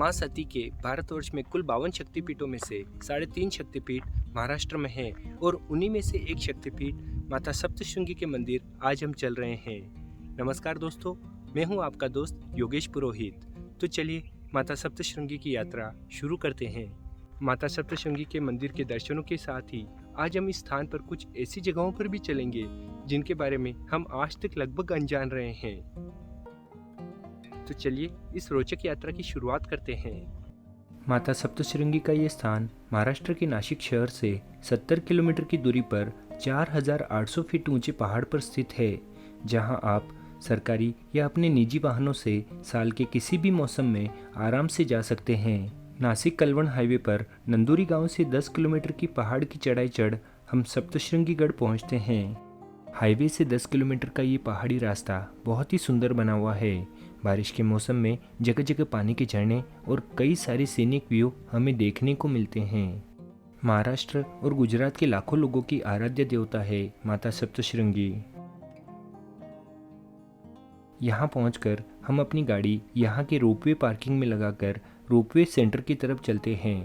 माँ सती के भारतवर्ष में कुल 52 शक्तिपीठों में से 3.5 शक्तिपीठ महाराष्ट्र में हैं और उन्हीं में से एक शक्तिपीठ माता सप्तशृंगी के मंदिर आज हम चल रहे हैं। नमस्कार दोस्तों, मैं हूं आपका दोस्त योगेश पुरोहित। तो चलिए माता सप्तशृंगी की यात्रा शुरू करते हैं। माता सप्तशृंगी के मंदिर के दर्शनों के साथ ही आज हम इस स्थान पर कुछ ऐसी जगहों पर भी चलेंगे जिनके बारे में हम आज तक लगभग अनजान रहे हैं। तो चलिए इस रोचक यात्रा की शुरुआत करते हैं। माता सप्तशृंगी का ये स्थान महाराष्ट्र के नासिक शहर से 70 किलोमीटर की दूरी पर 4800 फीट ऊंचे पहाड़ पर स्थित है, जहां आप सरकारी या अपने निजी वाहनों से साल के किसी भी मौसम में आराम से जा सकते हैं। नासिक कलवण हाईवे पर नंदूरी गांव से 10 किलोमीटर की पहाड़ की चढ़ाई चढ़ हम सप्तशृंगीगढ़ पहुंचते हैं। हाईवे से 10 किलोमीटर का ये पहाड़ी रास्ता बहुत ही सुंदर बना हुआ है। बारिश के मौसम में जगह जगह पानी के झरने और कई सारे सीनिक व्यू हमें देखने को मिलते हैं। महाराष्ट्र और गुजरात के लाखों लोगों की आराध्य देवता है माता सप्तशृंगी। यहाँ पहुंचकर हम अपनी गाड़ी यहाँ के रोपवे पार्किंग में लगाकर रोपवे सेंटर की तरफ चलते हैं।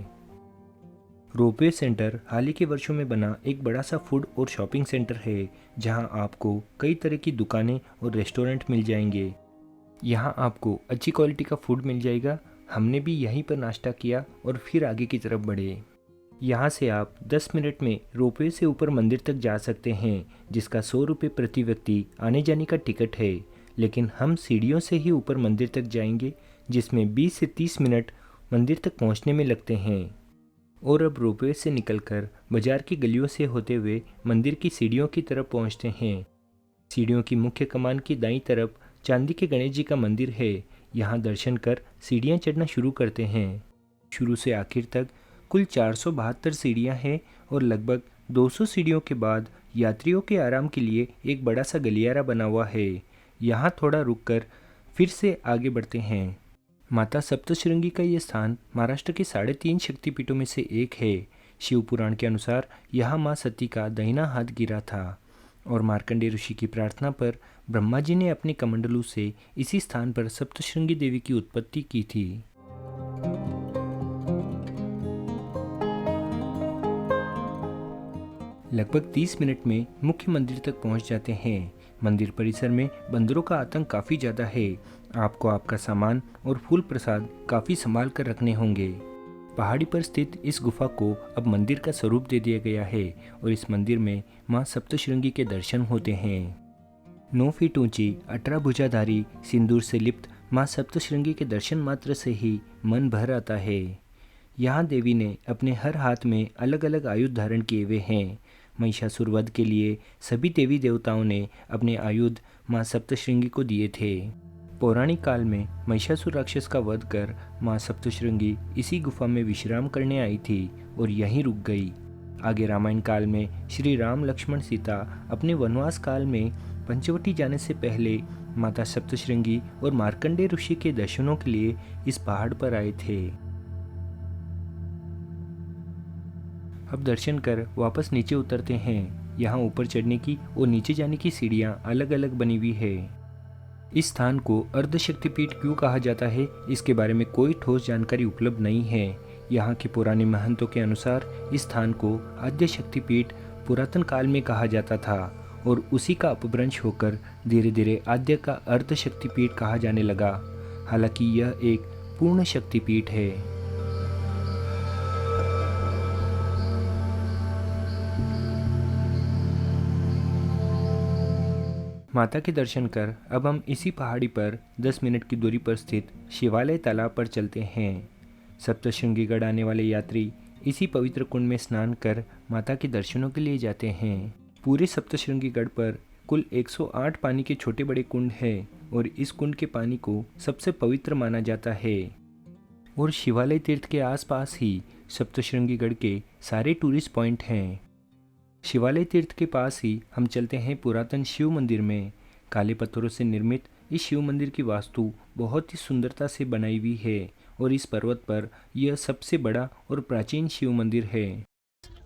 रोपवे सेंटर हाल ही के वर्षों में बना एक बड़ा सा फूड और शॉपिंग सेंटर है, जहाँ आपको कई तरह की दुकानें और रेस्टोरेंट मिल जाएंगे। यहाँ आपको अच्छी क्वालिटी का फूड मिल जाएगा। हमने भी यहीं पर नाश्ता किया और फिर आगे की तरफ बढ़े। यहाँ से आप 10 मिनट में रोपवे से ऊपर मंदिर तक जा सकते हैं, जिसका 100 रुपये प्रति व्यक्ति आने जाने का टिकट है। लेकिन हम सीढ़ियों से ही ऊपर मंदिर तक जाएंगे, जिसमें 20 से 30 मिनट मंदिर तक पहुँचने में लगते हैं। और अब रोपवे से निकलकर बाजार की गलियों से होते हुए मंदिर की सीढ़ियों की तरफ पहुँचते हैं। सीढ़ियों की मुख्य कमान की दाईं तरफ चांदी के गणेश जी का मंदिर है। यहाँ दर्शन कर सीढ़ियाँ चढ़ना शुरू करते हैं। शुरू से आखिर तक कुल 472 सीढ़ियाँ हैं और लगभग 200 सीढ़ियों के बाद यात्रियों के आराम के लिए एक बड़ा सा गलियारा बना हुआ है। यहाँ थोड़ा रुककर फिर से आगे बढ़ते हैं। माता सप्तशृंगी का ये स्थान महाराष्ट्र के 3.5 शक्तिपीठों में से एक है। शिव पुराण के अनुसार यहाँ माँ सती का दाहिना हाथ गिरा था और मार्कंडेय ऋषि की प्रार्थना पर ब्रह्मा जी ने अपने कमंडलू से इसी स्थान पर सप्तशृंगी देवी की उत्पत्ति की थी। लगभग 30 मिनट में मुख्य मंदिर तक पहुंच जाते हैं। मंदिर परिसर में बंदरों का आतंक काफ़ी ज़्यादा है। आपको आपका सामान और फूल प्रसाद काफ़ी संभाल कर रखने होंगे। पहाड़ी पर स्थित इस गुफा को अब मंदिर का स्वरूप दे दिया गया है और इस मंदिर में माँ सप्तशृंगी के दर्शन होते हैं। 9 फीट ऊंची 18 भुजाधारी सिंदूर से लिप्त माँ सप्तशृंगी के दर्शन मात्र से ही मन भर आता है। यहाँ देवी ने अपने हर हाथ में अलग अलग आयुध धारण किए हुए हैं। महिषासुर वध के लिए सभी देवी देवताओं ने अपने आयुध माँ सप्तशृंगी को दिए थे। पौराणिक काल में महिषासुर राक्षस का वध कर माँ सप्तशृंगी इसी गुफा में विश्राम करने आई थी और यहीं रुक गई। आगे रामायण काल में श्री राम लक्ष्मण सीता अपने वनवास काल में पंचवटी जाने से पहले माता सप्तशृंगी और मार्कंडेय ऋषि के दर्शनों के लिए इस पहाड़ पर आए थे। अब दर्शन कर वापस नीचे उतरते हैं। यहाँ ऊपर चढ़ने की और नीचे जाने की सीढ़ियाँ अलग अलग बनी हुई है। इस स्थान को अर्धशक्तिपीठ क्यों कहा जाता है, इसके बारे में कोई ठोस जानकारी उपलब्ध नहीं है। यहाँ के पुराने महंतों के अनुसार इस स्थान को आद्य शक्तिपीठ पुरातन काल में कहा जाता था और उसी का अपभ्रंश होकर धीरे धीरे आद्य का अर्धशक्तिपीठ कहा जाने लगा। हालांकि यह एक पूर्ण शक्तिपीठ है। माता के दर्शन कर अब हम इसी पहाड़ी पर 10 मिनट की दूरी पर स्थित शिवालय तालाब पर चलते हैं। सप्तशृंगीगढ़ आने वाले यात्री इसी पवित्र कुंड में स्नान कर माता के दर्शनों के लिए जाते हैं। पूरे सप्तशृंगीगढ़ पर कुल 108 पानी के छोटे बड़े कुंड हैं और इस कुंड के पानी को सबसे पवित्र माना जाता है। और शिवालय तीर्थ के आसपास ही सप्तशृंगीगढ़ के सारे टूरिस्ट पॉइंट हैं। शिवालय तीर्थ के पास ही हम चलते हैं पुरातन शिव मंदिर में। काले पत्थरों से निर्मित इस शिव मंदिर की वास्तु बहुत ही सुंदरता से बनाई हुई है और इस पर्वत पर यह सबसे बड़ा और प्राचीन शिव मंदिर है।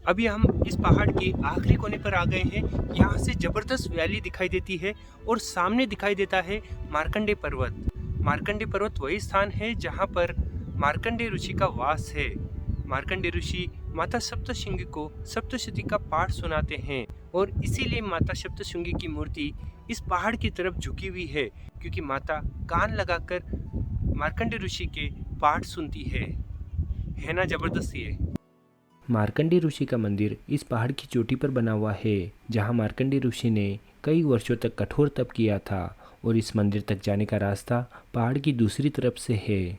अभी हम इस पहाड़ के आखिरी कोने पर आ गए हैं। यहाँ से जबरदस्त वैली दिखाई देती है और सामने दिखाई देता है मार्कंडेय पर्वत। मार्कंडेय पर्वत वही स्थान है जहाँ पर मार्कंडेय ऋषि का वास है। मार्कंडेय ऋषि माता सप्तशृंगी को सप्तशती का पाठ सुनाते हैं और इसीलिए माता सप्तशृंगी की मूर्ति इस पहाड़ की तरफ झुकी हुई है, क्योंकि माता कान लगाकर मार्कंडेय ऋषि के पाठ सुनती है ना जबरदस्त ये। मार्कंडेय ऋषि का मंदिर इस पहाड़ की चोटी पर बना हुआ है, जहां मार्कंडेय ऋषि ने कई वर्षों तक कठोर तप किया था और इस मंदिर तक जाने का रास्ता पहाड़ की दूसरी तरफ से है।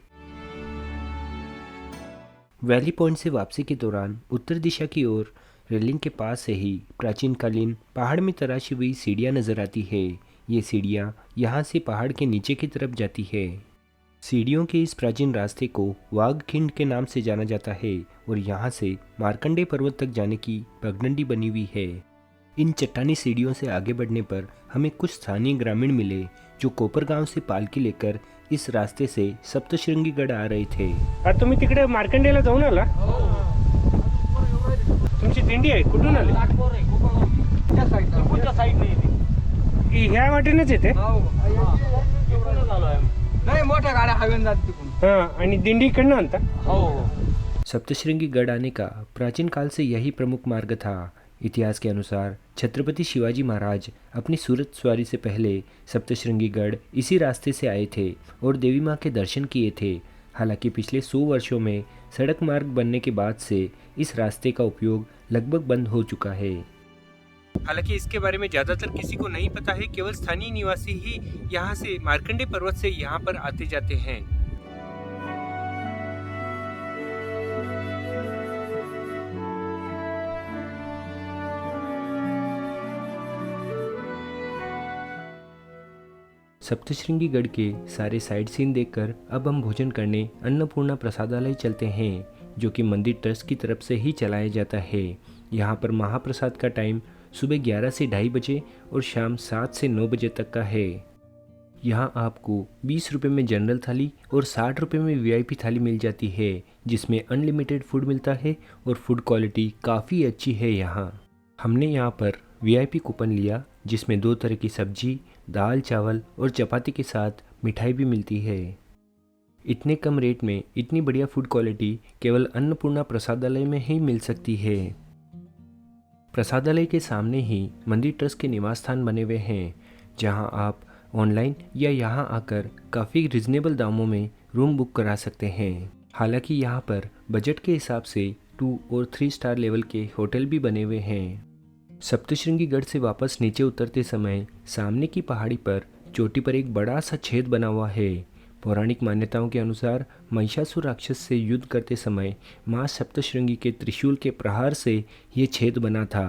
वैली पॉइंट से वापसी के दौरान उत्तर दिशा की ओर रेलिंग के पास से ही प्राचीन कालीन पहाड़ में तराशी हुई सीढ़ियाँ नजर आती है। ये सीढ़ियाँ यहाँ से पहाड़ के नीचे की तरफ जाती है। सीढ़ियों के इस प्राचीन रास्ते को वाघखिंड के नाम से जाना जाता है और यहाँ से मार्कंडेय पर्वत तक जाने की पगडंडी बनी हुई है। इन चट्टानी सीढ़ियों से आगे बढ़ने पर हमें कुछ स्थानीय ग्रामीण मिले जो कोपरगांव से पालकी लेकर इस रास्ते से सप्तशृंगीगड आ रहे थे। तुम्ही तिकडे मार्कंडेयला जाऊन आला? तुमची दिंडी आहे? कुठून आले? ह्या वाटेनच येते? नाही, मोठ्या गाड्या हवेन जात तिकडून. हाँ, आणि दिंडी इकडनं आणता? हो। सप्तशृंगीगड आने का प्राचीन काल से यही प्रमुख मार्ग था। इतिहास के अनुसार छत्रपति शिवाजी महाराज अपनी सूरत सवारी से पहले सप्तशृंगीगढ़ इसी रास्ते से आए थे और देवी माँ के दर्शन किए थे। हालांकि पिछले 100 वर्षों में सड़क मार्ग बनने के बाद से इस रास्ते का उपयोग लगभग बंद हो चुका है। हालांकि इसके बारे में ज़्यादातर किसी को नहीं पता है, केवल स्थानीय निवासी ही यहाँ से मार्कंडेय पर्वत से यहाँ पर आते जाते हैं। सप्तशृंगीगढ़ के सारे साइड सीन देखकर अब हम भोजन करने अन्नपूर्णा प्रसादालय चलते हैं, जो कि मंदिर ट्रस्ट की तरफ से ही चलाया जाता है। यहाँ पर महाप्रसाद का टाइम सुबह 11 से 2:30 बजे और शाम 7 से 9 बजे तक का है। यहाँ आपको 20 रुपये में जनरल थाली और 60 रुपये में वीआईपी थाली मिल जाती है, जिसमें अनलिमिटेड फूड मिलता है और फूड क्वालिटी काफ़ी अच्छी है। यहाँ हमने यहाँ पर वीआईपी कूपन लिया, जिसमें 2 तरह की सब्जी, दाल चावल और चपाती के साथ मिठाई भी मिलती है। इतने कम रेट में इतनी बढ़िया फूड क्वालिटी केवल अन्नपूर्णा प्रसादालय में ही मिल सकती है। प्रसादालय के सामने ही मंदिर ट्रस्ट के निवास स्थान बने हुए हैं, जहां आप ऑनलाइन या यहां आकर काफ़ी रिजनेबल दामों में रूम बुक करा सकते हैं। हालांकि यहां पर बजट के हिसाब से 2 और 3 स्टार लेवल के होटल भी बने हुए हैं। सप्तशृंगीगढ़ से वापस नीचे उतरते समय सामने की पहाड़ी पर चोटी पर एक बड़ा सा छेद बना हुआ है। पौराणिक मान्यताओं के अनुसार महिषासुर राक्षस से युद्ध करते समय माँ सप्तशृंगी के त्रिशूल के प्रहार से ये छेद बना था।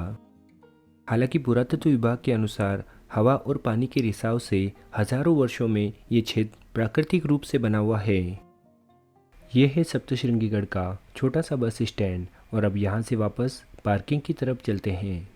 हालांकि पुरातत्व विभाग के अनुसार हवा और पानी के रिसाव से हजारों वर्षों में ये छेद प्राकृतिक रूप से बना हुआ है। ये है सप्तशृंगीगढ़ का छोटा सा बस स्टैंड और अब यहाँ से वापस पार्किंग की तरफ चलते हैं।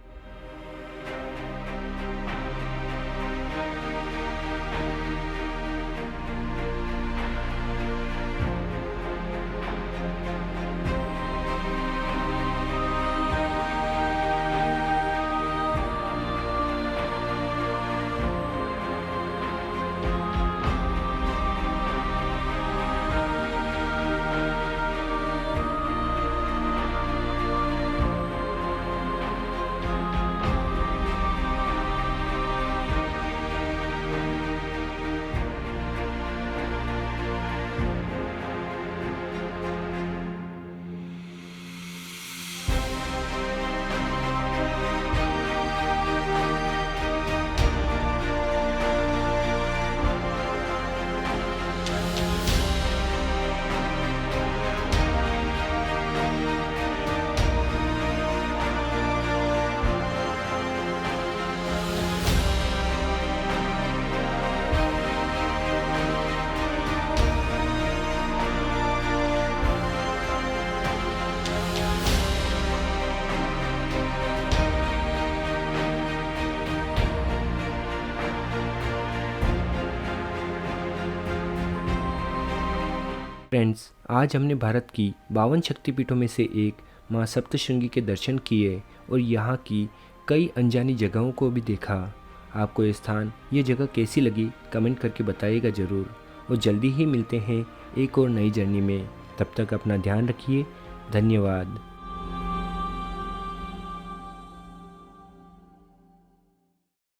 फ्रेंड्स, आज हमने भारत की 52 शक्तिपीठों में से एक माँ सप्तशृंगी के दर्शन किए और यहाँ की कई अनजानी जगहों को भी देखा। आपको ये स्थान, ये जगह कैसी लगी कमेंट करके बताइएगा ज़रूर। और जल्दी ही मिलते हैं एक और नई जर्नी में। तब तक अपना ध्यान रखिए। धन्यवाद।